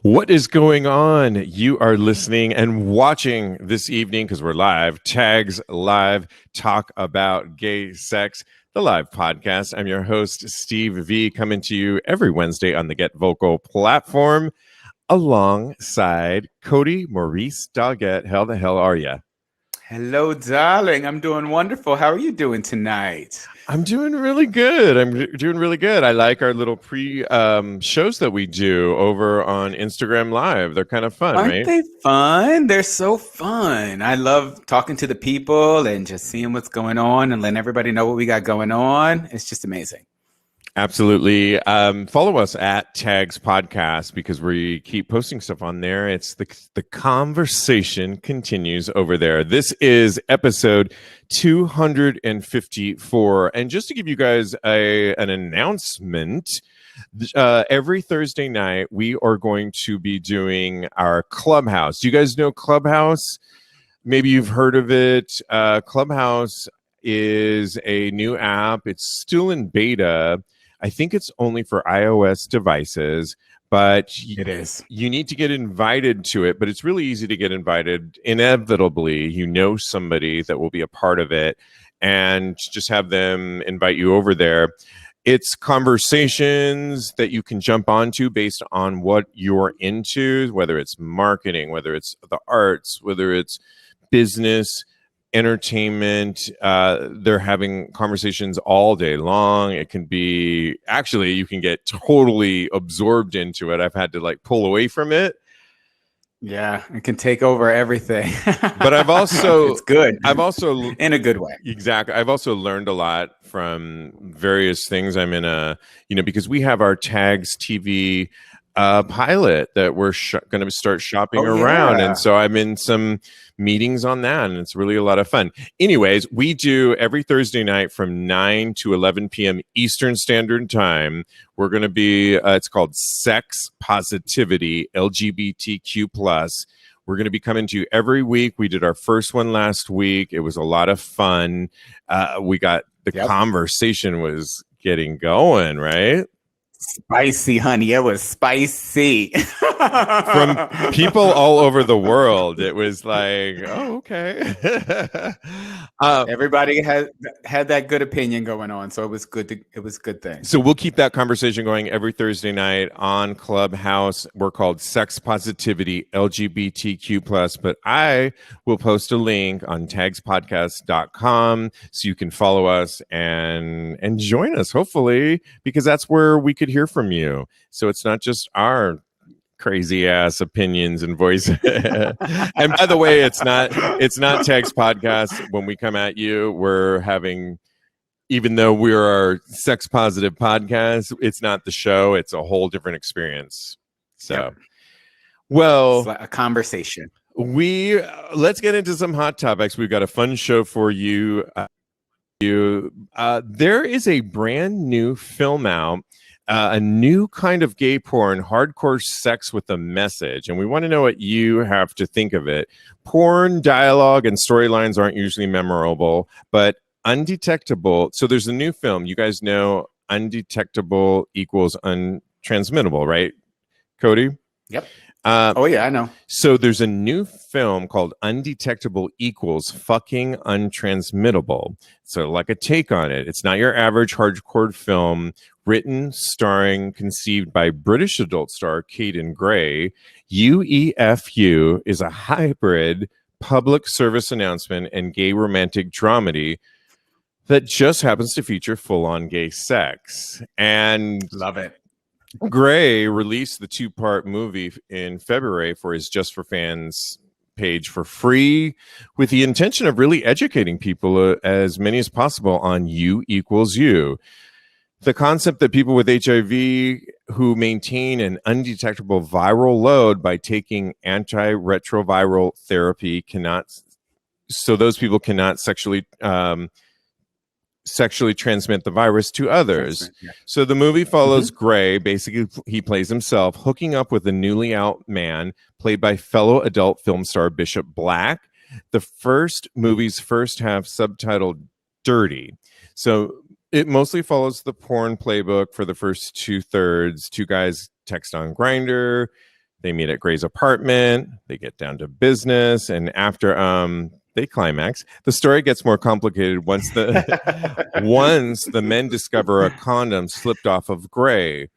What is going on? You are listening and watching this evening because we're live. Tags Live, talk about gay sex, the live podcast. I'm your host, Steve V, coming to you every Wednesday on the Get Vocal platform alongside Cody Maurice Doggett. How the hell are you? Hello, darling. I'm doing wonderful. How are you doing tonight? I'm doing really good. I like our little shows that we do over on Instagram Live. They're kind of fun, Aren't right? they fun? They're so fun. I love talking to the people and just seeing what's going on and letting everybody know what we got going on. It's just amazing. Absolutely. Follow us at TAGSPodcast because we keep posting stuff on there. It's the conversation continues over there. This is episode 254. And just to give you guys an announcement, every Thursday night, we are going to be doing our Clubhouse. Do you guys know Clubhouse? Maybe you've heard of it. Clubhouse is a new app. It's still in beta. I think it's only for iOS devices, but it is. You need to get invited to it, but it's really easy to get invited. Inevitably, you know somebody that will be a part of it, and just have them invite you over there. It's conversations that you can jump onto based on what you're into, whether it's marketing, whether it's the arts, whether it's business, entertainment. They're having conversations all day long. It can be, actually, you can get totally absorbed into it. I've had to pull away from it. Yeah, it can take over everything. But I've also, it's good. I've also, in a good way. Exactly. I've also learned a lot from various things. I'm in because we have our Tags TV pilot that we're going to start shopping around. And so I'm in some meetings on that, and it's really a lot of fun. Anyways, we do every Thursday night from 9 to 11 p.m. Eastern Standard Time. We're going to be, it's called Sex Positivity, LGBTQ+. We're going to be coming to you every week. We did our first one last week. It was a lot of fun. We got the conversation was getting going, right? Spicy, honey. It was spicy. From people all over the world. It was like, oh, okay. Everybody had that good opinion going on, so it was good. It was a good thing. So we'll keep that conversation going every Thursday night on Clubhouse. We're called Sex Positivity LGBTQ+, but I will post a link on TAGSPodcast.com so you can follow us and join us, hopefully, because that's where we could hear from you. So it's not just our crazy ass opinions and voices. And by the way, it's not Tags Podcast. When we come at you, we're having, even though we're our sex positive podcast, it's not the show. It's a whole different experience. So, well, it's like a conversation. Let's get into some hot topics. We've got a fun show for you. There is a brand new film out. A new kind of gay porn, hardcore sex with a message. And we want to know what you have to think of it. Porn dialogue and storylines aren't usually memorable, but undetectable. So there's a new film. You guys know undetectable equals untransmittable, right, Cody? Yep. I know. So there's a new film called Undetectable Equals Fucking Untransmittable. So like a take on it. It's not your average hardcore film. Written, starring, conceived by British adult star Caden Gray. UEFU is a hybrid public service announcement and gay romantic dramedy that just happens to feature full-on gay sex. And love it. Gray released the 2-part movie in February for his Just for Fans page for free, with the intention of really educating people, as many as possible, on U equals U. The concept that people with HIV who maintain an undetectable viral load by taking antiretroviral therapy those people cannot sexually transmit the virus to others. So the movie follows Gray. Basically, he plays himself hooking up with a newly out man played by fellow adult film star Bishop Black. The movie's first half subtitled Dirty. So it mostly follows the porn playbook for the first 2/3. Two guys text on Grindr, They meet at Gray's apartment. They get down to business, and after they climax, the story gets more complicated once the men discover a condom slipped off of Gray.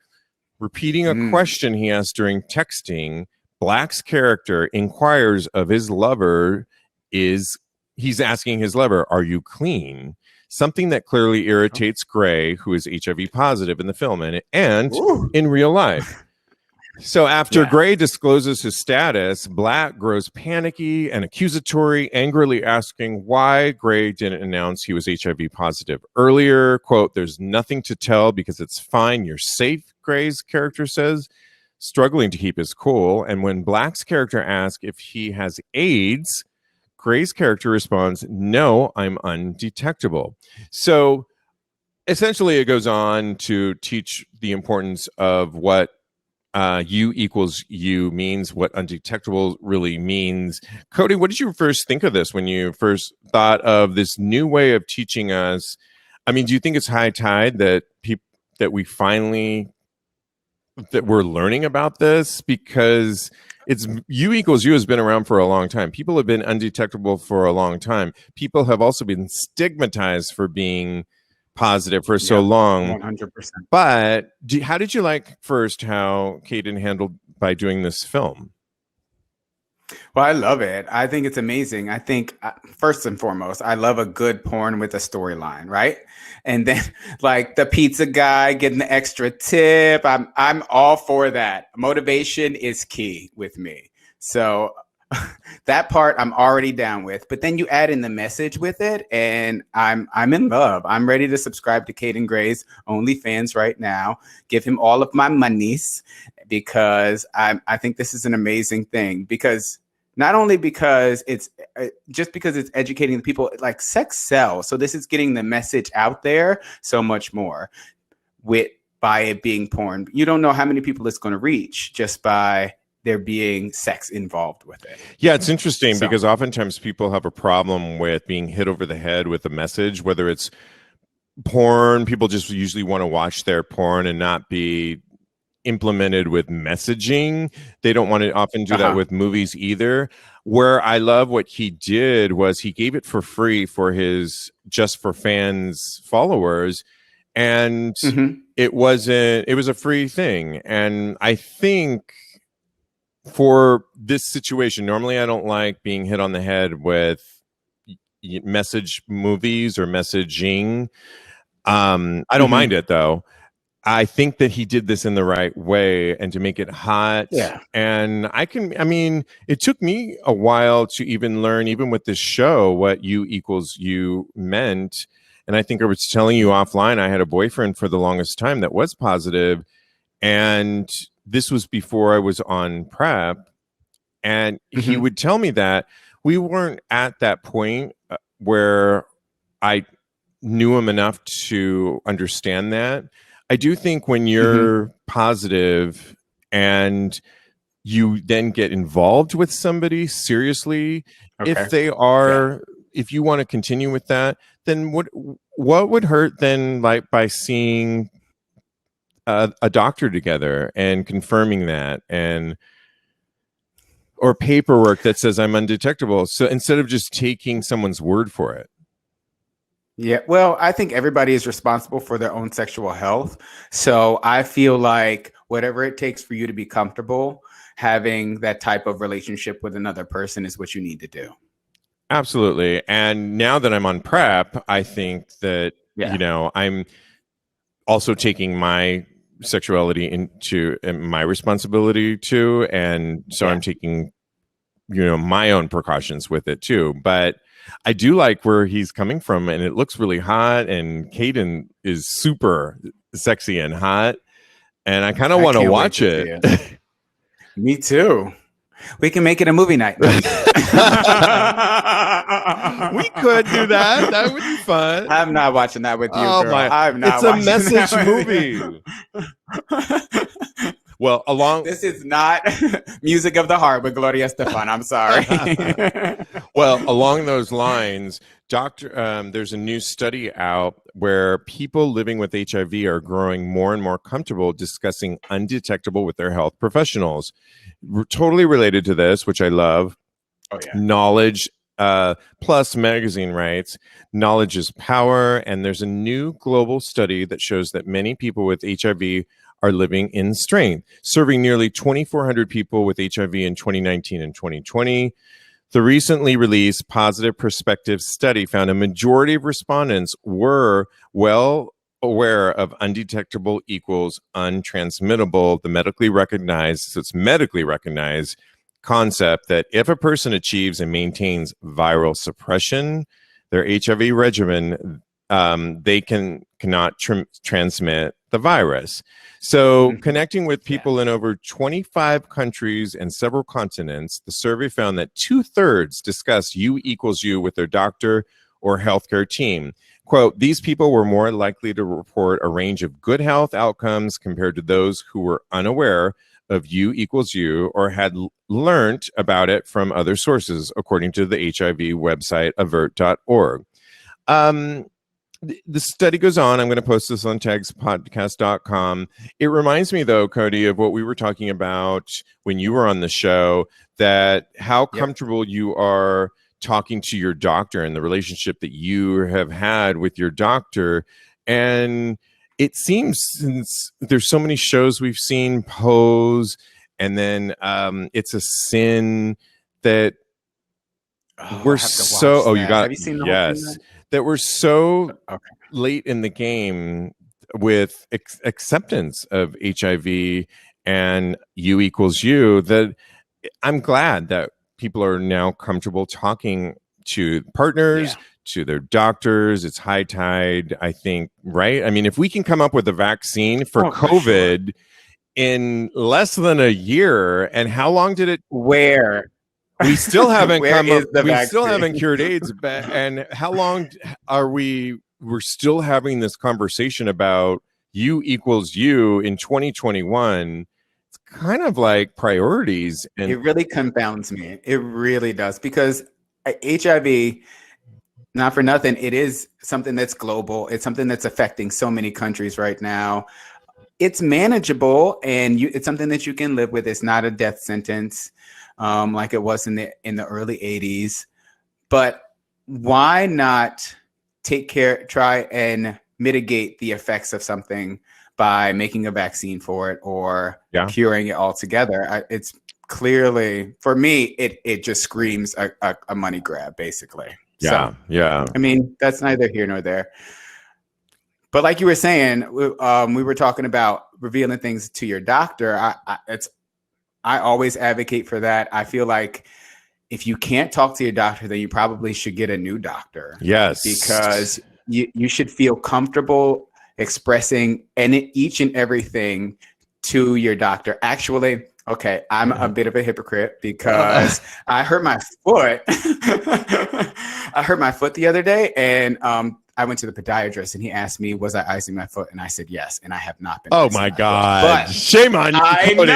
Repeating a question he asked during texting, Black's character inquires of his lover he's asking his lover, "Are you clean?" Something that clearly irritates Gray, who is HIV positive in the film and in real life. So after Gray discloses his status, Black grows panicky and accusatory, angrily asking why Gray didn't announce he was HIV positive earlier. Quote, "There's nothing to tell because it's fine. You're safe," Gray's character says, struggling to keep his cool. And when Black's character asks if he has AIDS, Gray's character responds, "No, I'm undetectable." So essentially it goes on to teach the importance of what U equals U means, what undetectable really means. Cody, what did you first think of this when you first thought of this new way of teaching us? I mean, do you think it's high tide that we're learning about this? Because it's U equals U has been around for a long time. People have been undetectable for a long time. People have also been stigmatized for being positive for so long. 100%. But how did you like first how Caden handled by doing this film? Well, I love it. I think it's amazing. I think first and foremost, I love a good porn with a storyline, right? And then like the pizza guy getting the extra tip. I'm all for that. Motivation is key with me. So that part I'm already down with, but then you add in the message with it, and I'm in love. I'm ready to subscribe to Caden Gray's OnlyFans right now. Give him all of my monies because I think this is an amazing thing. Because not only because it's just because it's educating the people, like sex sells. So this is getting the message out there so much more by it being porn. You don't know how many people it's going to reach just by there being sex involved with it. Yeah, it's interesting because oftentimes people have a problem with being hit over the head with a message, whether it's porn. People just usually want to watch their porn and not be implemented with messaging. They don't want to often do that with movies either. Where I love what he did was he gave it for free for his Just for Fans followers. And it was a free thing. And I think for this situation, normally I don't like being hit on the head with message movies or messaging. I don't mind it though. I think that he did this in the right way and to make it hot. Yeah. And it took me a while to even learn, even with this show, what U equals U meant. And I think I was telling you offline, I had a boyfriend for the longest time that was positive, and this was before I was on PrEP, and he would tell me that we weren't at that point where I knew him enough to understand that. I do think when you're positive and you then get involved with somebody seriously, if they are, if you want to continue with that, then what would hurt then, like by seeing a doctor together and confirming that, or paperwork that says I'm undetectable. So instead of just taking someone's word for it. Yeah, well, I think everybody is responsible for their own sexual health. So I feel like whatever it takes for you to be comfortable, having that type of relationship with another person is what you need to do. Absolutely. And now that I'm on PrEP, I think that, I'm also taking my sexuality into my responsibility too. And so I'm taking, my own precautions with it too. But I do like where he's coming from, and it looks really hot, and Caden is super sexy and hot, and I kind of want to watch it. Me too. We can make it a movie night. We could do that. That would be fun. I'm not watching that with you, girl. I'm not. It's a message movie. Well, This is not music of the heart with Gloria Estefan. I'm sorry. Well, along those lines, there's a new study out where people living with HIV are growing more and more comfortable discussing undetectable with their health professionals. Totally related to this, which I love. Oh, yeah. Knowledge Plus magazine writes, knowledge is power, and there's a new global study that shows that many people with HIV are living in strength, serving nearly 2,400 people with HIV in 2019 and 2020. The recently released Positive Perspective study found a majority of respondents were well aware of undetectable equals untransmittable, the medically recognized, so it's medically recognized concept that if a person achieves and maintains viral suppression, their HIV regimen, they cannot transmit the virus. So connecting with people in over 25 countries and several continents, the survey found that 2/3 discussed U equals U with their doctor or healthcare team. Quote, these people were more likely to report a range of good health outcomes compared to those who were unaware of U equals U or had learned about it from other sources, according to the HIV website avert.org. The study goes on. I'm going to post this on TAGSPodcast.com. It reminds me, though, Cody, of what we were talking about when you were on the show, that how comfortable you are talking to your doctor and the relationship that you have had with your doctor. And it seems, since there's so many shows we've seen, Pose, and then It's a Sin, that we're so... Oh, you got... Have you seen the whole thing? That we're so late in the game with acceptance of HIV and U equals U that I'm glad that people are now comfortable talking to partners, to their doctors. It's high tide, I think, right? I mean, if we can come up with a vaccine for COVID in less than a year, and how long did it... Where? We still haven't still haven't cured AIDS, and how long are we're still having this conversation about U equals U in 2021? It's kind of like priorities, and it really confounds me. It really does, because HIV, not for nothing, it is something that's global. It's something that's affecting so many countries right now. It's manageable, and it's something that you can live with. It's not a death sentence. Like it was in the early 80s. But why not try and mitigate the effects of something by making a vaccine for it or curing it altogether? It's clearly, for me, it just screams a money grab, basically. Yeah. I mean, that's neither here nor there. But like you were saying, we were talking about revealing things to your doctor. I always advocate for that. I feel like if you can't talk to your doctor, then you probably should get a new doctor. Yes. Because you should feel comfortable expressing each and everything to your doctor. Actually, okay, I'm a bit of a hypocrite because I hurt my foot. I hurt my foot the other day, and I went to the podiatrist, and he asked me, was I icing my foot? And I said, yes. And I have not been. Oh my God. But shame on you, Cody.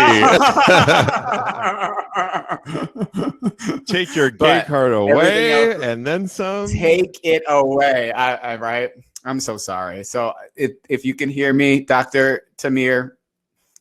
Take your gay card away and then some. Take it away. Right. I'm so sorry. So if you can hear me, Dr. Tamir,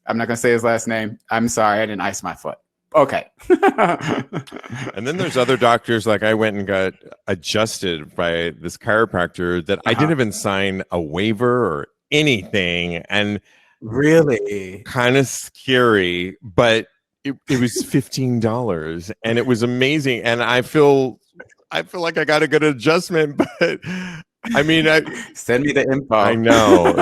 I'm not going to say his last name. I'm sorry. I didn't ice my foot. Okay. And then there's other doctors, like I went and got adjusted by this chiropractor that I didn't even sign a waiver or anything. And really kind of scary, but it was $15 and it was amazing. And I feel like I got a good adjustment, but I mean, send me the info. I know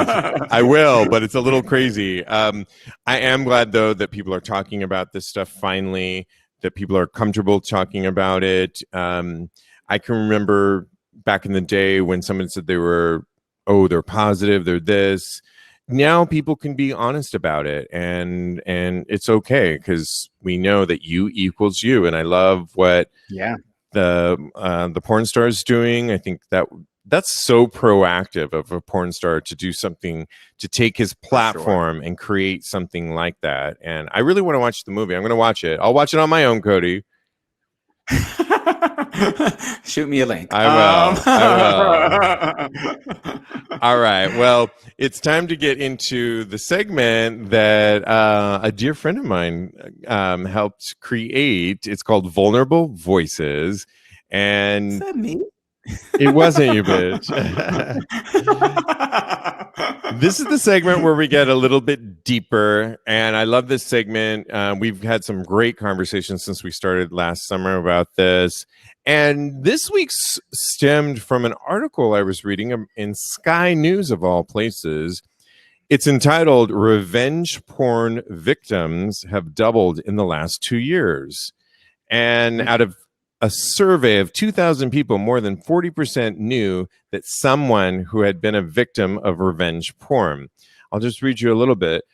I will, but it's a little crazy. I am glad, though, that people are talking about this stuff finally, that people are comfortable talking about it. I can remember back in the day when someone said they're positive, they're this. Now people can be honest about it, and it's okay, because we know that U equals U. And I love what the porn star is doing. I think that that's so proactive of a porn star to do something, to take his platform and create something like that. And I really want to watch the movie. I'm going to watch it. I'll watch it on my own, Cody. Shoot me a link. I will. All right. Well, it's time to get into the segment that a dear friend of mine helped create. It's called Vulnerable Voices. And is that me? It wasn't you, bitch. This is the segment where we get a little bit deeper, and I love this segment. We've had some great conversations since we started last summer about this, and this week's stemmed from an article I was reading in Sky News, of all places. It's entitled "Revenge Porn Victims Have Doubled in the Last 2 Years," and out of a survey of 2,000 people, more than 40% knew that someone who had been a victim of revenge porn. I'll just read you a little bit.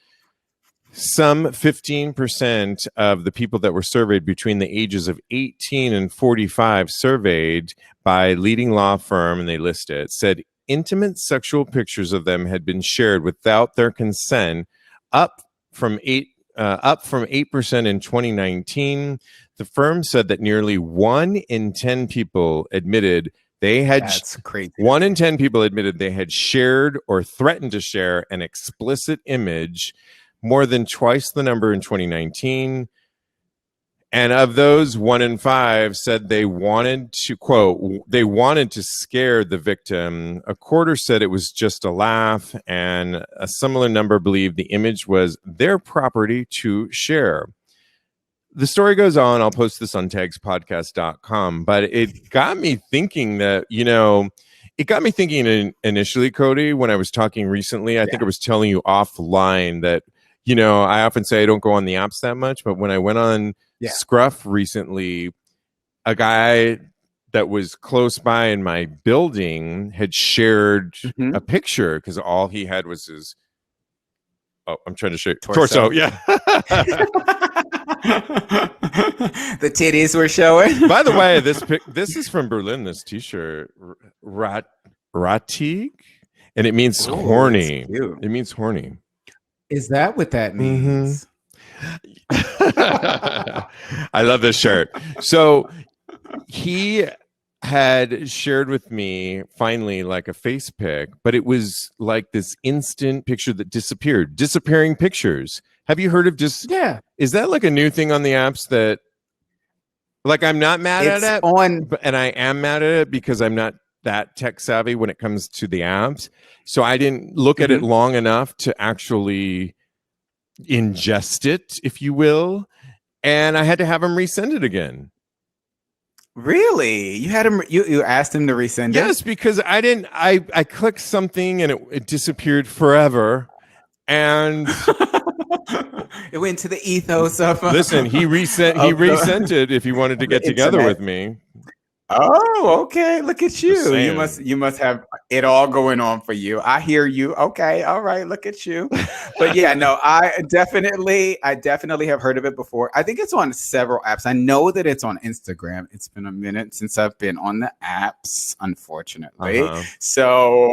Some 15% of the people that were surveyed between the ages of 18 and 45, surveyed by leading law firm, and they list it, said intimate sexual pictures of them had been shared without their consent, up from 8% in 2019. The firm said that nearly 1 in 10 people admitted they had. That's crazy. 1 in 10 people admitted they had shared or threatened to share an explicit image, more than twice the number in 2019. And of those, 1 in 5 said they wanted to, quote, they wanted to scare the victim. A quarter said it was just a laugh, and a similar number believed the image was their property to share. The story goes on. I'll post this on TAGSPodcast.com, but it got me thinking that, initially, Cody, when I was talking recently, I think I was telling you offline that, I often say I don't go on the apps that much, but when I went on Scruff recently, a guy that was close by in my building had shared a picture because all he had was his, I'm trying to show you. Torso. Yeah. The titties were showing. By the way, this is from Berlin, this t-shirt, Ratig, and it means horny. It means horny. Is that what that means? I love this shirt. So he had shared with me finally like a face pic, but it was like this instant picture that disappeared. Disappearing pictures. Have you heard of just? Yeah. Is that like a new thing on the apps that? Like, I'm not mad at it, and I am mad at it because I'm not that tech savvy when it comes to the apps. So I didn't look at it long enough to actually ingest it, if you will, and I had to have him resend it again. Really? You had him? You asked him to resend it? Yes, because I didn't. I clicked something and it disappeared forever, and it went to the ethos of. Listen, he resent it if he wanted to get together with me. Oh, okay. Look at you. You must have it all going on for you. I hear you. Okay. All right. Look at you. But yeah, no, I definitely have heard of it before. I think it's on several apps. I know that it's on Instagram. It's been a minute since I've been on the apps, unfortunately. So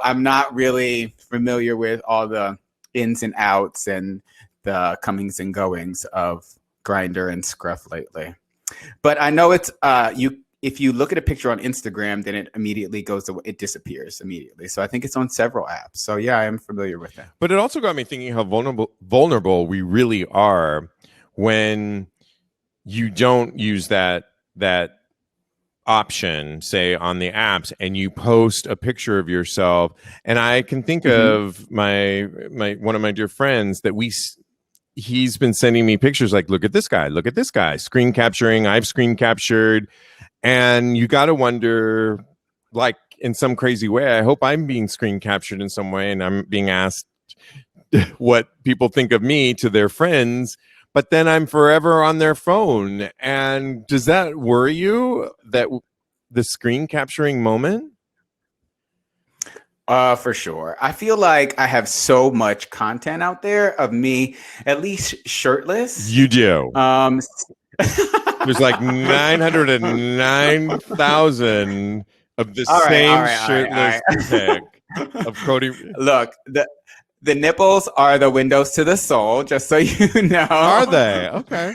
I'm not really familiar with all the ins and outs and the comings and goings of Grindr and Scruff lately. But I know it's if you look at a picture on Instagram, then it immediately it disappears immediately. So I think it's on several apps. So yeah, I am familiar with that. But it also got me thinking how vulnerable we really are when you don't use that option, say, on the apps, and you post a picture of yourself. And I can think of my one of my dear friends that he's been sending me pictures like, look at this guy, screen capturing. I've screen captured. And you got to wonder, like, in some crazy way, I hope I'm being screen captured in some way and I'm being asked what people think of me to their friends, but then I'm forever on their phone. And does that worry you, that the screen capturing moment? For sure. I feel like I have so much content out there of me, at least shirtless. You do. There's like 909,000 of the All right, all same right, all right, shirtless all pic right. of Cody. Look, the nipples are the windows to the soul, just so you Are know. they? Okay.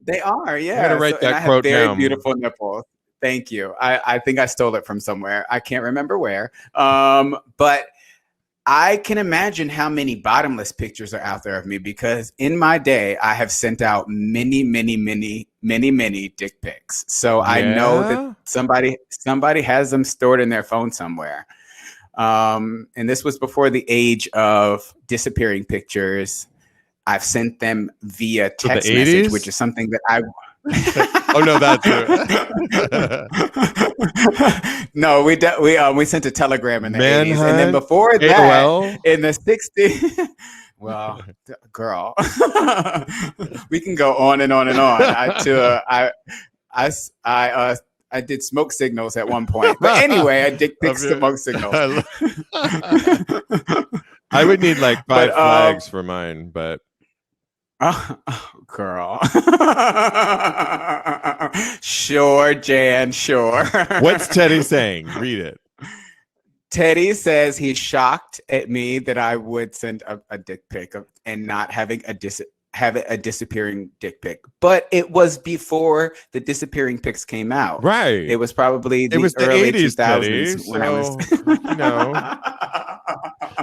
They are, I gotta yeah. So, write and that I have quote very down. beautiful nipples. Thank you. I think I stole it from somewhere. I can't remember where. But I can imagine how many bottomless pictures are out there of me, because in my day, I have sent out many, many, many, many, many dick pics. So I know that Yeah. somebody has them stored in their phone somewhere. And this was before the age of disappearing pictures. I've sent them via So the text message, which 80s? is something that I. Oh no, that too. No, we sent a telegram in the 80s, and then Manhunt, before that, AOL. in the 60s. Well, girl, we can go on and on and on. I, I did smoke signals at one point, but anyway, I did pick smoke signals. I would need like 5 But flags for mine, but oh, girl. Sure, Jan, sure. what's Teddy saying? Read it. Teddy says he's shocked at me that I would send a dick pic and not having have a disappearing dick pic. But it was before the disappearing pics came out. Right. It was probably It was the early 80s, 2000s Teddy. when I was. You know,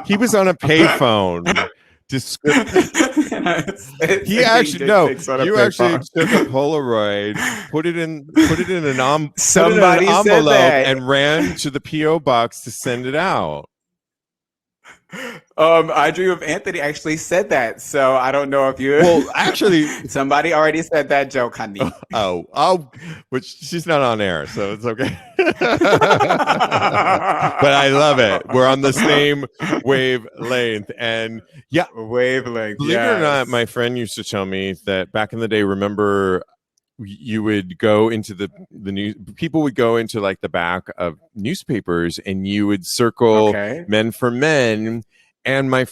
he was on a payphone. He actually you actually took a Polaroid, put it in Somebody an said envelope, that. and ran to the PO box to send it out. I Dream of Anthony actually said that, so I don't know if you. Well, actually, somebody already said that joke, honey. Which she's not on air, so it's okay. But I love it. We're on the same wavelength, and yeah, wavelength. Believe it or not, my friend used to tell me that back in the day. Remember, you would go into the news. People would go into like the back of newspapers, and you would circle Men for Men. And my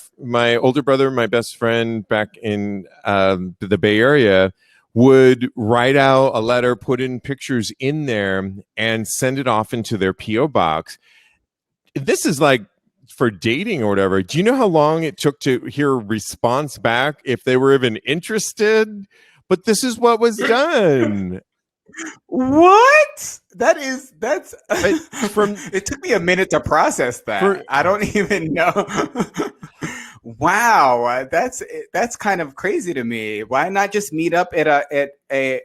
older brother, my best friend back in the Bay Area, would write out a letter, put in pictures in there, and send it off into their PO box. This is like for dating or whatever. Do you know how long it took to hear a response back if they were even interested? But this is what was done. What? That's it took me a minute to process that. I don't even know. Wow, that's kind of crazy to me. Why not just meet up at a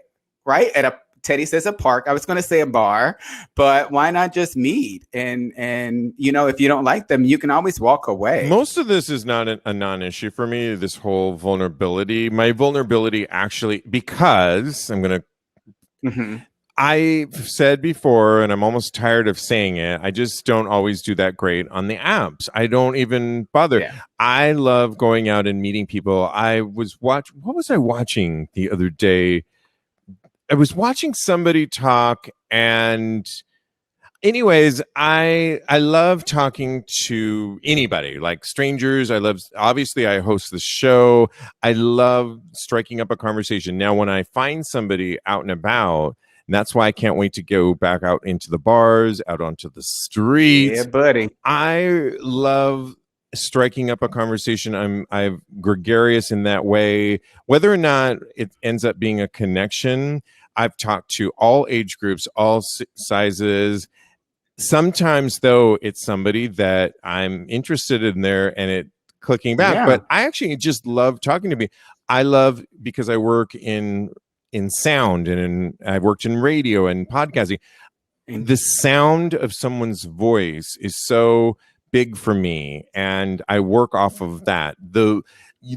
Teddy says a park. I was going to say a bar, but why not just meet? And you know, if you don't like them, you can always walk away. Most of this is not a non-issue for me, this whole vulnerability. My vulnerability actually, because I'm going to, I've said before, and I'm almost tired of saying it, I just don't always do that great on the apps. I don't even bother. Yeah. I love going out and meeting people. What was I watching the other day? I was watching somebody talk, and anyways, I love talking to anybody, like strangers. Obviously I host the show. I love striking up a conversation. Now, when I find somebody out and about, and that's why I can't wait to go back out into the bars, out onto the streets. Yeah, buddy. I love striking up a conversation. I'm gregarious in that way. Whether or not it ends up being a connection, I've talked to all age groups, all sizes. Sometimes, though, it's somebody that I'm interested in there and it clicking back. Yeah. But I actually just love talking to me. I love, because I work in sound and I've worked in radio and podcasting. The sound of someone's voice is so big for me, and I work off of that.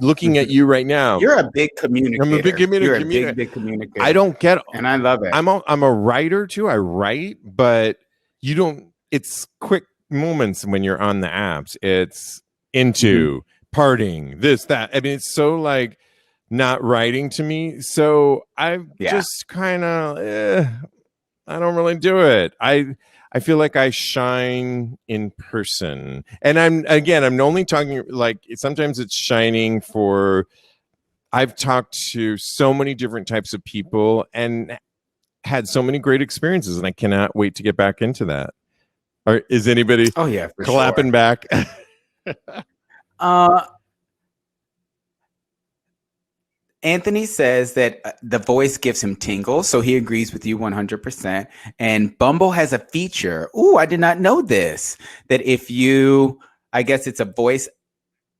Looking at you right now, you're a big communicator. I'm a big communicator. You're a big communicator. I don't get, and I love it. I'm a writer too. I write, but you don't. It's quick moments when you're on the apps. It's into parting, this, that. I mean, it's so like not writing to me. So I just kind of, I don't really do it. I feel like I shine in person, and I'm only talking like sometimes it's shining for. I've talked to so many different types of people and had so many great experiences, and I cannot wait to get back into that. Or is anybody Oh yeah, for clapping sure. back? Uh, Anthony says that the voice gives him tingles, so he agrees with you 100%. And Bumble has a feature. Ooh, I did not know this. That if you, I guess it's a voice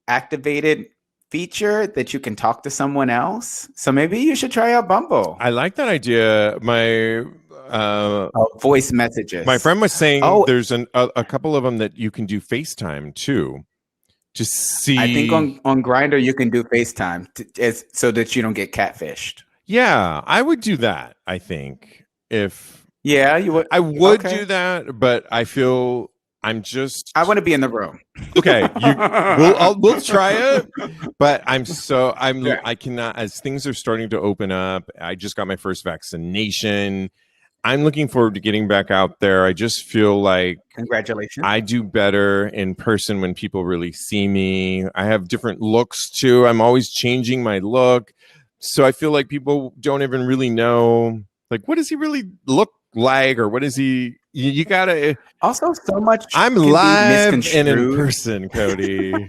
activated feature that you can talk to someone else. So maybe you should try out Bumble. I like that idea. Oh, voice My messages. friend was saying Oh, there's a couple of them that you can do FaceTime too. Just I think see. on Grinder you can do FaceTime so that you don't get catfished. Yeah, I would do that. I think if Yeah, you would. I would do Okay. that, but I feel I'm just I want to be in the room. okay. We'll try it, but Yeah. I cannot, as things are starting to open up. I just got my first vaccination. I'm looking forward to getting back out there. I just feel like Congratulations. I do better in person when people really see me. I have different looks too. I'm always changing my look. So I feel like people don't even really know, like, what does he really look like? Or what is he? You gotta, Also, so much I'm can be live and in misconstrued. person, Cody.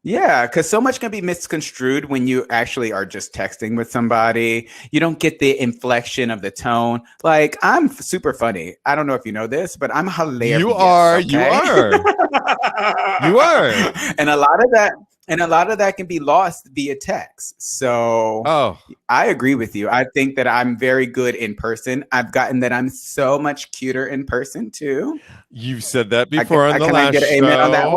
Yeah, because so much can be misconstrued when you actually are just texting with somebody. You don't get the inflection of the tone. Like, I'm super funny. I don't know if you know this, but I'm hilarious. You Okay. are. You are. And a lot of that. And a lot of that can be lost via text. So Oh, I agree with you. I think that I'm very good in person. I've gotten that I'm so much cuter in person too. you've said that before on the Can I last get an amen on that show.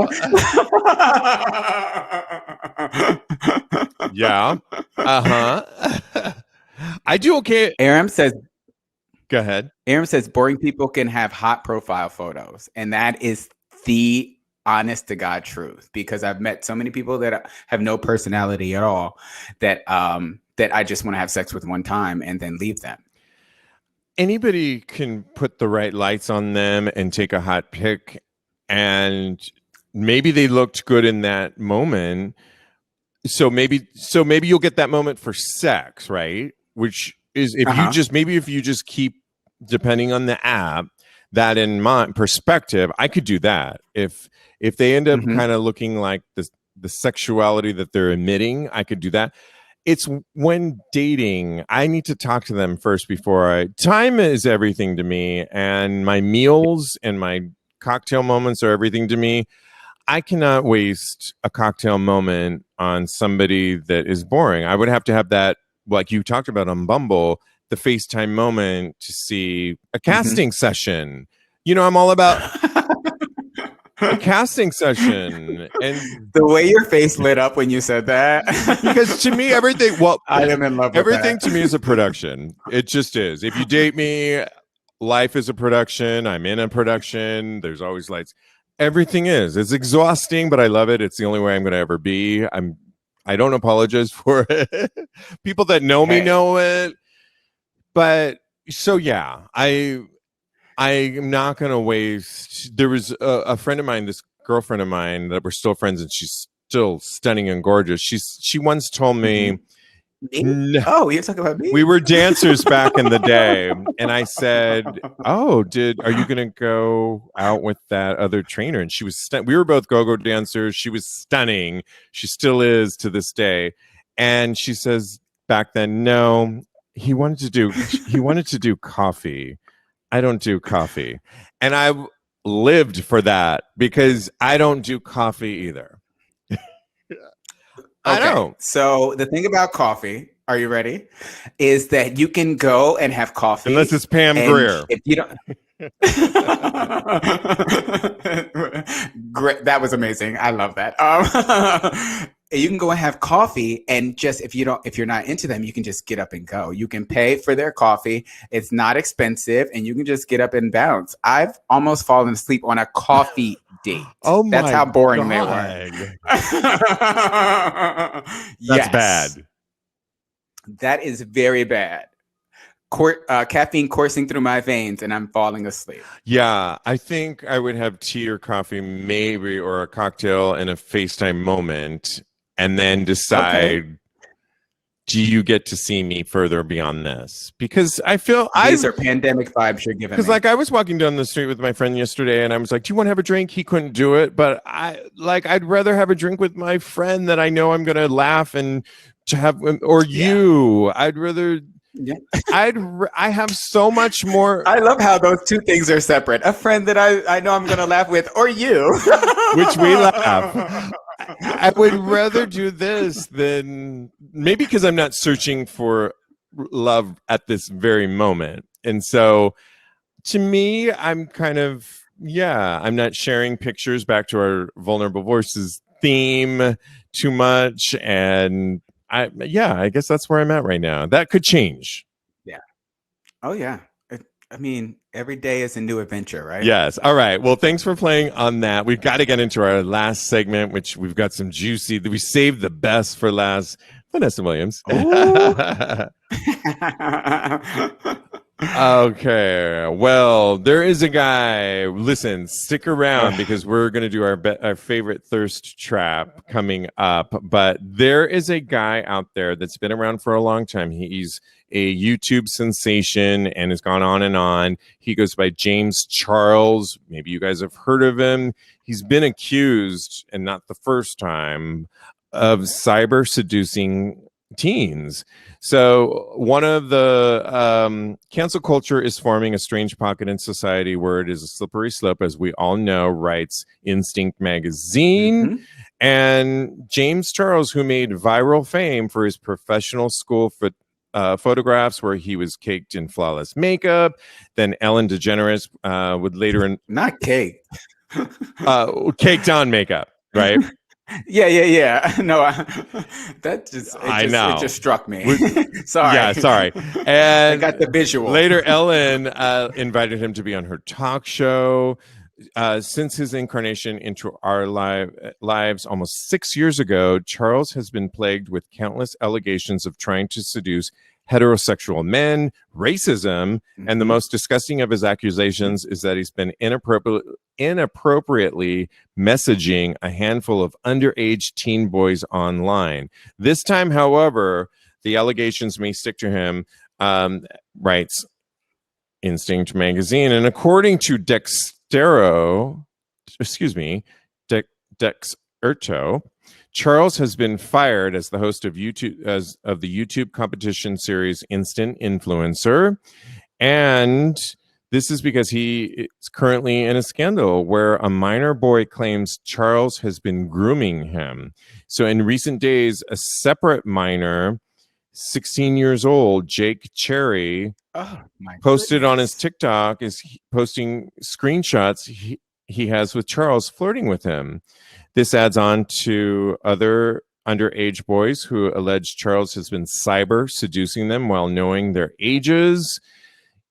one? Yeah. Uh-huh. I do okay. Aram says Go ahead. Aram says boring people can have hot profile photos, and that is the honest to God truth because I've met so many people that have no personality at all that I just want to have sex with one time and then leave them. Anybody can put the right lights on them and take a hot pic, and maybe they looked good in that moment. So maybe you'll get that moment for sex, right? Which is Uh-huh. if you just keep, depending on the app, that in mind perspective, I could do that. If they end up Mm-hmm. kind of looking like the sexuality that they're emitting, I could do that. It's when dating, I need to talk to them first before time is everything to me, and my meals and my cocktail moments are everything to me. I cannot waste a cocktail moment on somebody that is boring. I would have to have that, like you talked about on Bumble, the FaceTime moment to see a Mm-hmm. casting session. I'm all about a casting session. And The way your face lit up when you said that. because to me, I am in love with everything that. to me is a production. It just is. If you date me, life is a production. I'm in a production. There's always lights. Everything is. It's exhausting, but I love it. It's the only way I'm going to ever be. I don't apologize for it. People that know me Hey. know it. But so yeah, I'm not going to waste. There was a friend of mine, this girlfriend of mine that we're still friends, and she's still stunning and gorgeous. She once told Mm-hmm. me, Me? Oh, you're talking about me? we were dancers back in the day, and I said, "Oh, are you going to go out with that other trainer?" And she was we were both go-go dancers. She was stunning. She still is to this day. And she says back then, "No, he wanted to do coffee. I don't do coffee." And I lived for that because I don't do coffee either. I Okay. don't. So the thing about coffee, are you ready? Is that you can go and have coffee. Unless it's Pam And Grier. if you don't Great. That was amazing. I love that. You can go and have coffee, and just if you're not into them, you can just get up and go. You can pay for their coffee. It's not expensive, and you can just get up and bounce. I've almost fallen asleep on a coffee date. Oh my That's how boring they were. That's Yes. bad. That is very bad. Caffeine coursing through my veins, and I'm falling asleep. Yeah, I think I would have tea or coffee, maybe, or a cocktail in a FaceTime moment, and then decide do you get to see me further beyond this? Because I feel These are pandemic vibes you're giving me. because like I was walking down the street with my friend yesterday and I was like, do you want to have a drink? He couldn't do it, but I'd rather have a drink with my friend that I know I'm going to laugh and to have, or you. I'd rather. Yeah. I have so much more. I love how those two things are separate. A friend that I know I'm going to laugh with, or you. Which we laugh. I would rather do this than maybe because I'm not searching for love at this very moment. And so to me, I'm kind of, I'm not sharing pictures back to our vulnerable voices theme too much. And I guess that's where I'm at right now. That could change. Yeah. Oh, yeah. I mean, every day is a new adventure, right? Yes. All right. Well, thanks for playing on that. We've got to get into our last segment, which we've got some juicy. We saved the best for last. Vanessa Williams. Okay. Well, there is a guy. Listen, stick around because we're going to do our favorite thirst trap coming up. But there is a guy out there that's been around for a long time. He's a YouTube sensation and has gone on and on. He goes by James Charles. Maybe you guys have heard of him. He's been accused, and not the first time, of cyber seducing teens. So one of the cancel culture is forming a strange pocket in society where it is a slippery slope, as we all know, writes Instinct magazine. Mm-hmm. And James Charles, who made viral fame for his professional school photographs where he was caked in flawless makeup. Then Ellen DeGeneres would later... Not caked. Caked on makeup, right? Yeah. No, it just struck me. Sorry. Yeah, sorry. And I got the visual. Later, Ellen invited him to be on her talk show. Since his incarnation into our lives almost 6 years ago, Charles has been plagued with countless allegations of trying to seduce heterosexual men, racism, and the most disgusting of his accusations is that he's been inappropriately messaging a handful of underage teen boys online. This time, however, the allegations may stick to him, writes Instinct magazine. And according to Dexerto, Charles has been fired as the host of the YouTube competition series Instant Influencer. And this is because he is currently in a scandal where a minor boy claims Charles has been grooming him. So in recent days, a separate minor, 16 years old, Jake Cherry, posted on his TikTok, is posting screenshots he has with Charles flirting with him. This adds on to other underage boys who allege Charles has been cyber seducing them while knowing their ages.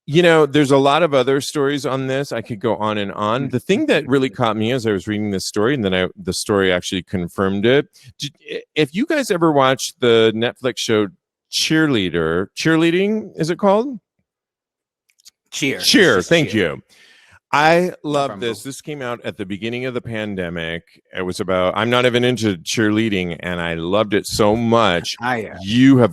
You know, there's a lot of other stories on this. I could go on and on. The thing that really caught me as I was reading this story, and then the story actually confirmed it. If you guys ever watched the Netflix show Cheerleading, is it called? Cheer. Thank you. I love this. This came out at the beginning of the pandemic. It was about, I'm not even into cheerleading, and I loved it so much. Have you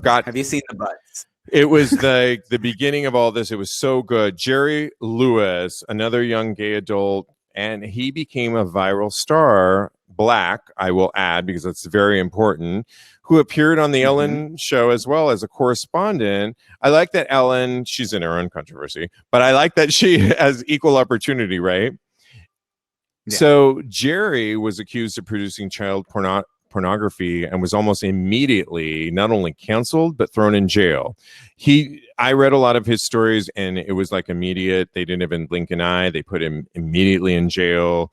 seen the butts? It was the beginning of all this. It was so good. Jerry Lewis, another young gay adult, and he became a viral star, Black, I will add, because that's very important, who appeared on the Ellen show as well as a correspondent. I like that Ellen, she's in her own controversy, but I like that she has equal opportunity, right? Yeah. So Jerry was accused of producing child pornography and was almost immediately not only canceled, but thrown in jail. I read a lot of his stories and it was like immediate. They didn't even blink an eye. They put him immediately in jail,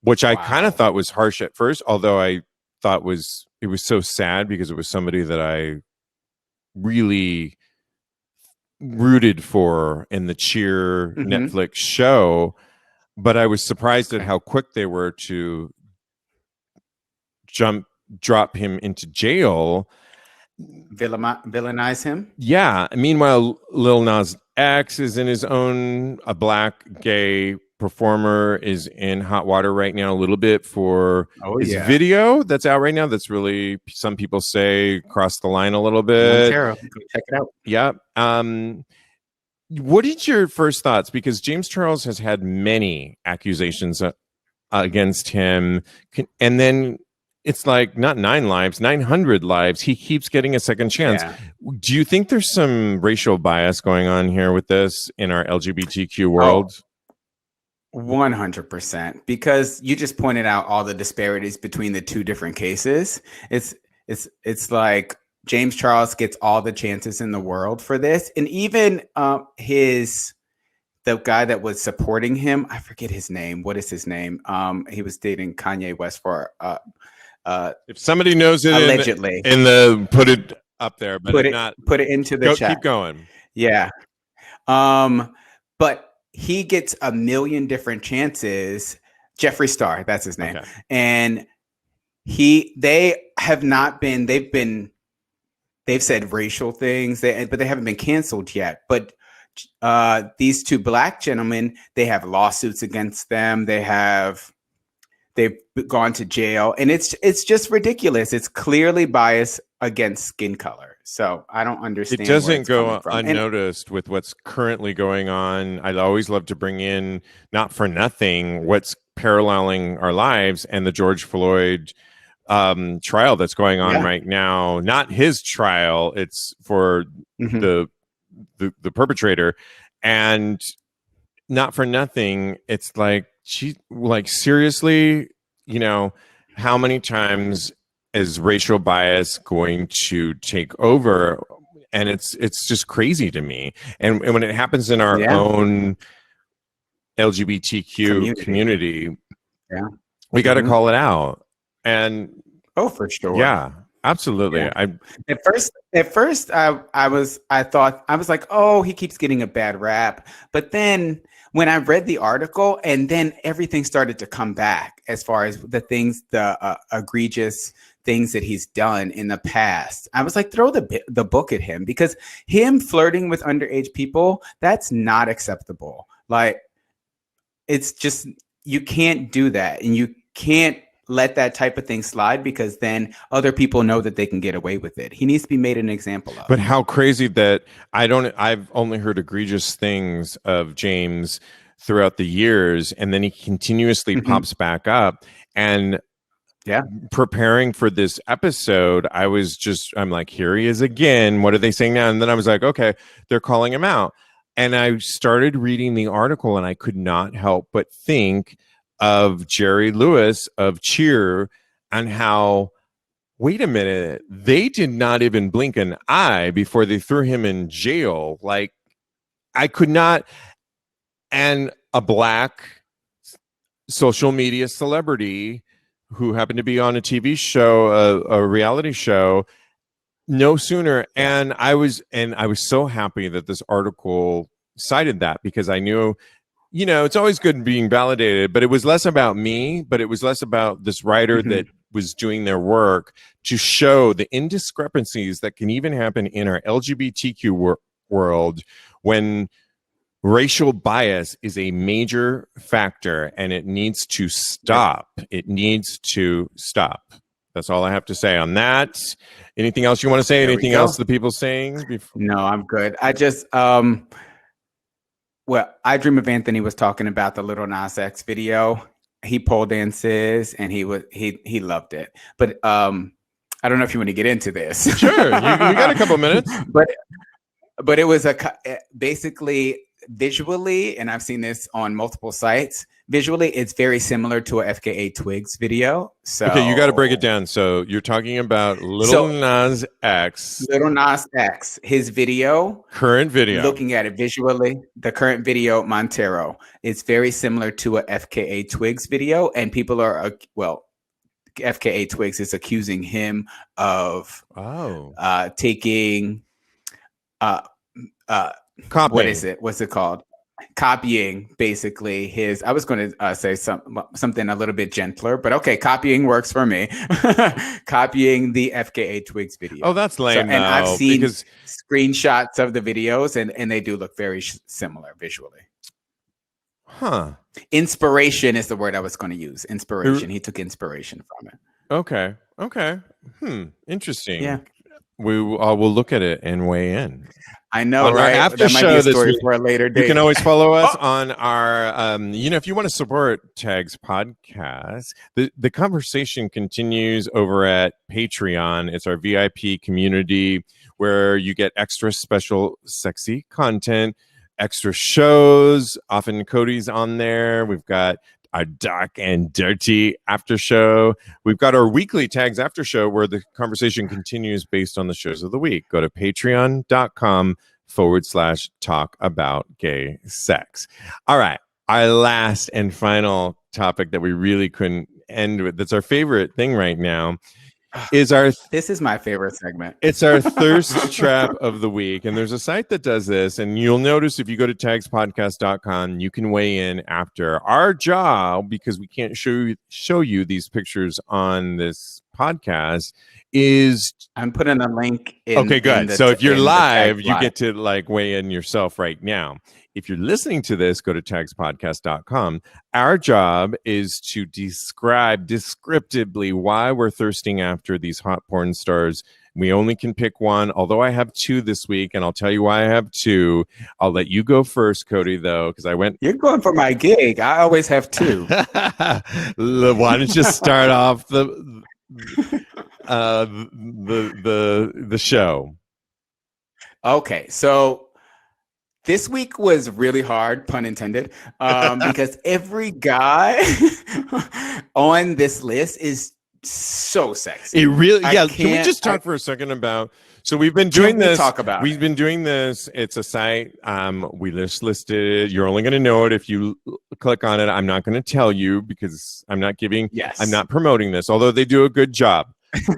which I kind of thought was harsh at first, although I thought it was so sad because it was somebody that I really rooted for in the Cheer Netflix show. But I was surprised at how quick they were to drop him into jail. Villainize him? Yeah. Meanwhile, Lil Nas X is in his own, a Black gay performer is in hot water right now a little bit for his yeah. video that's out right now. That's really, some people say, crossed the line a little bit. Montero, go check it out. Yeah. What is your first thoughts? Because James Charles has had many accusations against him, and then it's like not 9 lives, 900 lives. He keeps getting a second chance. Yeah. Do you think there's some racial bias going on here with this in our LGBTQ world? 100%, because you just pointed out all the disparities between the two different cases. It's like James Charles gets all the chances in the world for this, and even the guy that was supporting him, I forget his name. What is his name? He was dating Kanye West for if somebody knows it, allegedly, in the put it up there, but put it into the chat. Keep going. Yeah. But he gets a million different chances. Jeffree Star, that's his name. Okay. And they've said racial things, but they haven't been canceled yet. But these two black gentlemen, they have lawsuits against them. They've gone to jail, and it's just ridiculous. It's clearly biased against skin color. So I don't understand. It doesn't go unnoticed with what's currently going on. I'd always love to bring in, not for nothing, what's paralleling our lives and the George Floyd trial that's going on right now. Not his trial; it's for the perpetrator, and not for nothing. It's like, seriously, how many times is racial bias going to take over? And it's just crazy to me. And when it happens in our own LGBTQ community, we got to call it out. And for sure, absolutely. Yeah. At first, I was like, oh, he keeps getting a bad rap. But then when I read the article, and then everything started to come back as far as the egregious things that he's done in the past, I was like, throw the book at him, because him flirting with underage people, that's not acceptable. Like, it's just, you can't do that, and you can't let that type of thing slide, because then other people know that they can get away with it. He needs to be made an example of. But how crazy that I've only heard egregious things of James throughout the years, and then he continuously pops back up. And preparing for this episode, I'm like, here he is again. What are they saying now? And then I was like, okay, they're calling him out. And I started reading the article, and I could not help but think of Jerry Lewis of Cheer, and how, wait a minute, they did not even blink an eye before they threw him in jail. Like, I could not. And a black social media celebrity who happened to be on a TV show, a reality show, no sooner. And I was so happy that this article cited that, because I knew, it's always good being validated, but it was less about me, but it was less about this writer that was doing their work to show the indiscrepancies that can even happen in our LGBTQ world when racial bias is a major factor, and it needs to stop. It needs to stop. That's all I have to say on that. Anything else you want to say? Anything else the people saying? No, I'm good. I just, I Dream of Anthony was talking about the Lil Nas X video. He pole dances, and he loved it. But I don't know if you want to get into this. Sure, you got a couple minutes. But it was basically visually, and I've seen this on multiple sites. Visually, it's very similar to a FKA Twigs video. So okay, you got to break it down. So you're talking about Lil Nas X. Lil Nas X, his video, current video. Looking at it visually, the current video, Montero, it's very similar to a FKA Twigs video, and people are FKA Twigs is accusing him of taking copying. What is it? What's it called? Copying, basically, his. I was going to say something a little bit gentler, but okay, copying works for me. Copying the FKA Twigs video. Oh, that's lame. And I've seen screenshots of the videos, and they do look very similar visually. Huh. Inspiration is the word I was going to use. Inspiration. He took inspiration from it. Okay. Interesting. Yeah. We'll look at it and weigh in. I know, On our right? after That might be show a this story week. for a later date. You can always follow us Oh! on our, if you want to support Tags Podcast, the conversation continues over at Patreon. It's our VIP community where you get extra special, sexy content, extra shows. Often Cody's on there. We've got our dark and dirty after show. We've got our weekly Tags after show where the conversation continues based on the shows of the week. Go to patreon.com/talk about gay sex. All right. Our last and final topic that we really couldn't end with, that's our favorite thing right now, is our this is my favorite segment. It's our thirst trap of the week. And there's a site that does this. And you'll notice if you go to TAGSPodcast.com, you can weigh in after. Our job, because we can't show you these pictures on this podcast, is I'm putting a link in. Okay, good. So if you're live, you get to like weigh in yourself right now. If you're listening to this, go to TAGSPodcast.com. Our job is to describe descriptively why we're thirsting after these hot porn stars. We only can pick one, although I have two this week, and I'll tell you why I have two. I'll let you go first, Cody, though, because I went. You're going for my gig. I always have two. Why don't you start off the show? Okay, so this week was really hard, pun intended, because every guy on this list is so sexy. It really, yeah. Can we just talk for a second about? So we've been doing this. We've been doing this. It's a site. We just listed. You're only going to know it if you click on it. I'm not going to tell you because I'm not giving. Yes. I'm not promoting this, although they do a good job.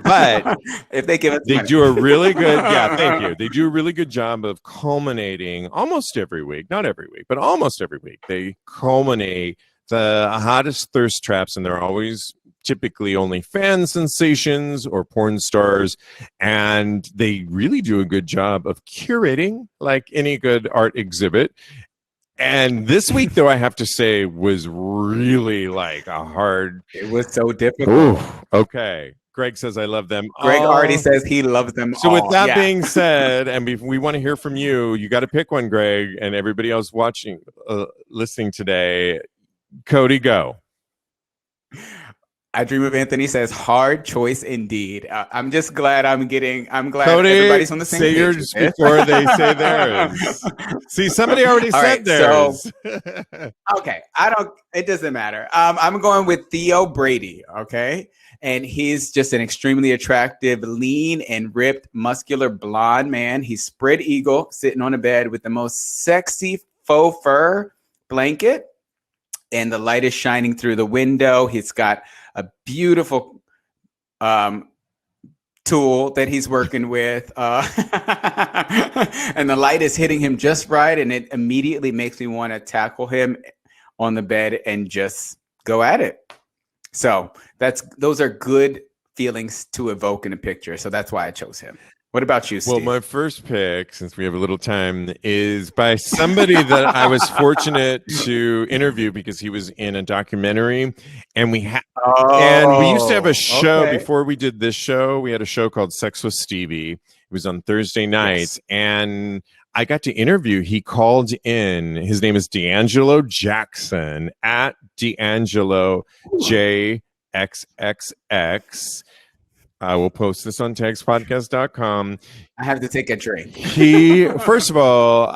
But if they give us they money. do a really good. Yeah, thank you. They do a really good job of culminating almost every week, not every week, but almost every week. They culminate the hottest thirst traps, and they're always typically only fan sensations or porn stars, and they really do a good job of curating like any good art exhibit. And this week, though, I have to say was really like a hard. It was so difficult. Ooh, okay. Greg says I love them. Greg already says he loves them so all. With that being said, and we want to hear from you, you got to pick one, Greg, and everybody else watching, listening today. Cody, go. I Dream of Anthony says hard choice indeed. I'm just glad I'm glad Cody, everybody's on the same page. Say yours before they say theirs. See, somebody already said theirs. So, okay, it doesn't matter. I'm going with Theo Brady, okay? And he's just an extremely attractive, lean and ripped, muscular blonde man. He's spread eagle, sitting on a bed with the most sexy faux fur blanket. And the light is shining through the window. He's got a beautiful tool that he's working with. And the light is hitting him just right. And it immediately makes me want to tackle him on the bed and just go at it. So those are good feelings to evoke in a picture. So that's why I chose him. What about you, Steve? Well, my first pick, since we have a little time, is by somebody that I was fortunate to interview because he was in a documentary, and we used to have a show before we did this show. We had a show called Sex with Stevie. It was on Thursday nights, and I got to interview. He called in. His name is D'Angelo Jackson at D'Angelo JXXX. I will post this on TAGSPodcast.com. I have to take a drink. First of all,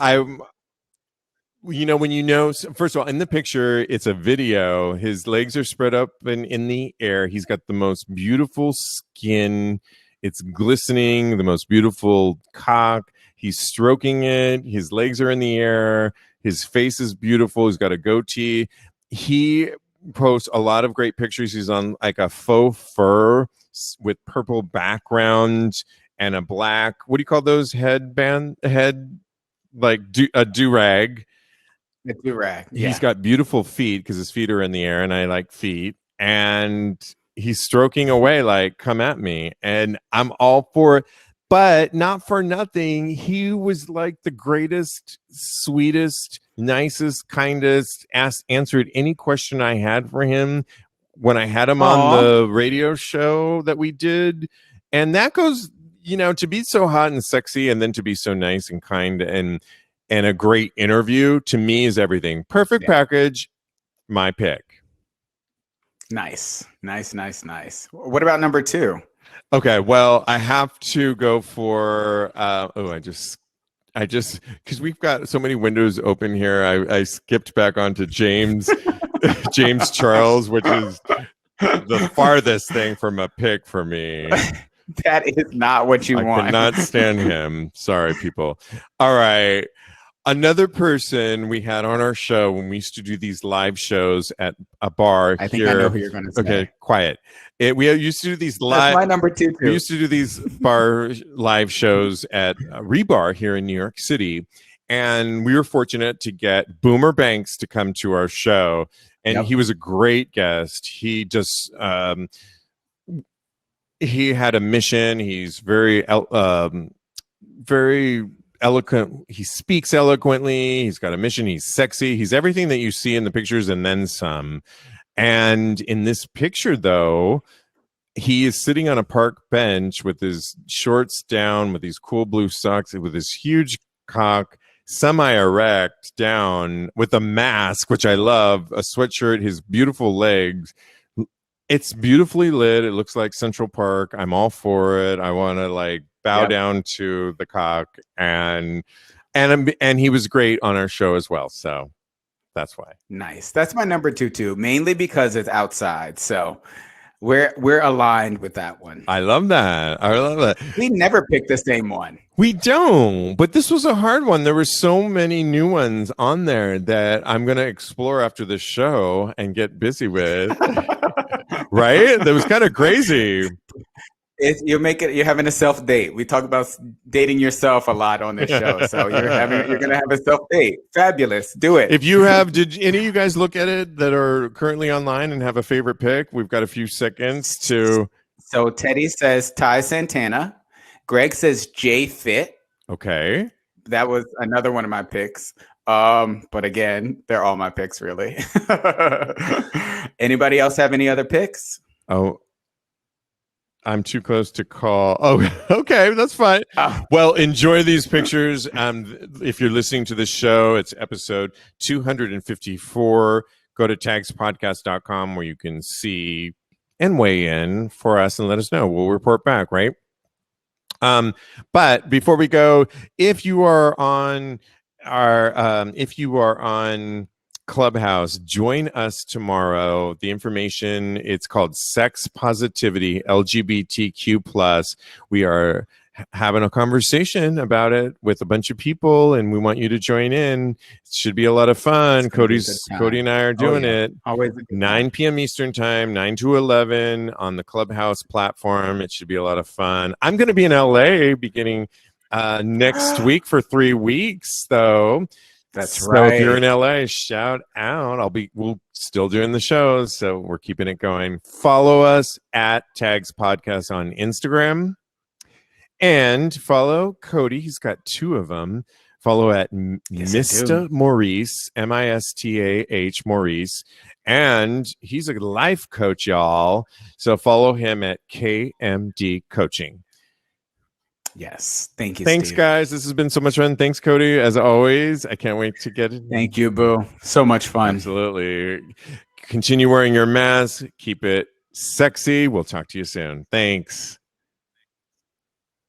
first of all, in the picture, it's a video. His legs are spread up in the air. He's got the most beautiful skin. It's glistening, the most beautiful cock. He's stroking it. His legs are in the air. His face is beautiful. He's got a goatee. He posts a lot of great pictures. He's on like a faux fur with purple background and a black, what do you call those a do-rag. A do-rag. Yeah. He's got beautiful feet because his feet are in the air, and I like feet. And he's stroking away like, come at me. And I'm all for it. But not for nothing, he was like the greatest, sweetest nicest, kindest, answered any question I had for him when I had him on Aw. the radio show that we did. And that goes, to be so hot and sexy and then to be so nice and kind and a great interview, to me, is everything. Perfect package. My pick. Nice. What about number 2? Okay, well, I have to go for I just because we've got so many windows open here, I skipped back onto James James Charles, which is the farthest thing from a pick for me. That is not what you want. I cannot stand him. Sorry, people. All right. Another person we had on our show when we used to do these live shows at a bar. I think I know who you're going to say. Okay, quiet. We used to do these live. That's my number 2 too. We used to do these bar live shows at Rebar here in New York City, and we were fortunate to get Boomer Banks to come to our show, and he was a great guest. He just he had a mission. He's very eloquent. He speaks eloquently. He's got a mission. He's sexy. He's everything that you see in the pictures and then some. And in this picture, though, he is sitting on a park bench with his shorts down, with these cool blue socks, with his huge cock, semi-erect down, with a mask, which I love, a sweatshirt, his beautiful legs. It's beautifully lit. It looks like Central Park. I'm all for it. I want to bow down to the cock, and he was great on our show as well. So that's why. Nice. That's my number 2 too, mainly because it's outside. So we're aligned with that one. I love that. We never pick the same one. We don't, but this was a hard one. There were so many new ones on there that I'm going to explore after the show and get busy with. Right? That was kind of crazy. You're having a self date. We talk about dating yourself a lot on this show, so you're gonna have a self date. Fabulous, do it. If you have, did any of you guys look at it that are currently online and have a favorite pick? We've got a few seconds to. So Teddy says Ty Santana. Greg says Jay Fit. Okay, that was another one of my picks. But again, they're all my picks, really. Anybody else have any other picks? Oh. I'm too close to call. Oh, okay, that's fine. Well, enjoy these pictures. If you're listening to this show, it's episode 254. Go to TAGSPodcast.com where you can see and weigh in for us and let us know. We'll report back, right? But before we go, if you are on Clubhouse, join us tomorrow. The information, it's called Sex Positivity LGBTQ+. We are having a conversation about it with a bunch of people, and we want you to join in. It should be a lot of fun. Cody and I are doing it. Always 9 p.m. Eastern time, 9 to 11 on the Clubhouse platform. It should be a lot of fun. I'm going to be in LA beginning next week for 3 weeks, though. That's right. So if you're in LA, shout out. We'll still doing the shows, so we're keeping it going. Follow us at Tags Podcast on Instagram, and follow Cody. He's got 2 of them. Follow at Mr. Maurice, Mistah Maurice, and he's a life coach, y'all. So follow him at KMD Coaching. Yes. Thank you. Thanks, Steve. guys. This has been so much fun. Thanks, Cody. As always, I can't wait to get it. Thank you, Boo. So much fun. Absolutely. Continue wearing your mask. Keep it sexy. We'll talk to you soon. Thanks.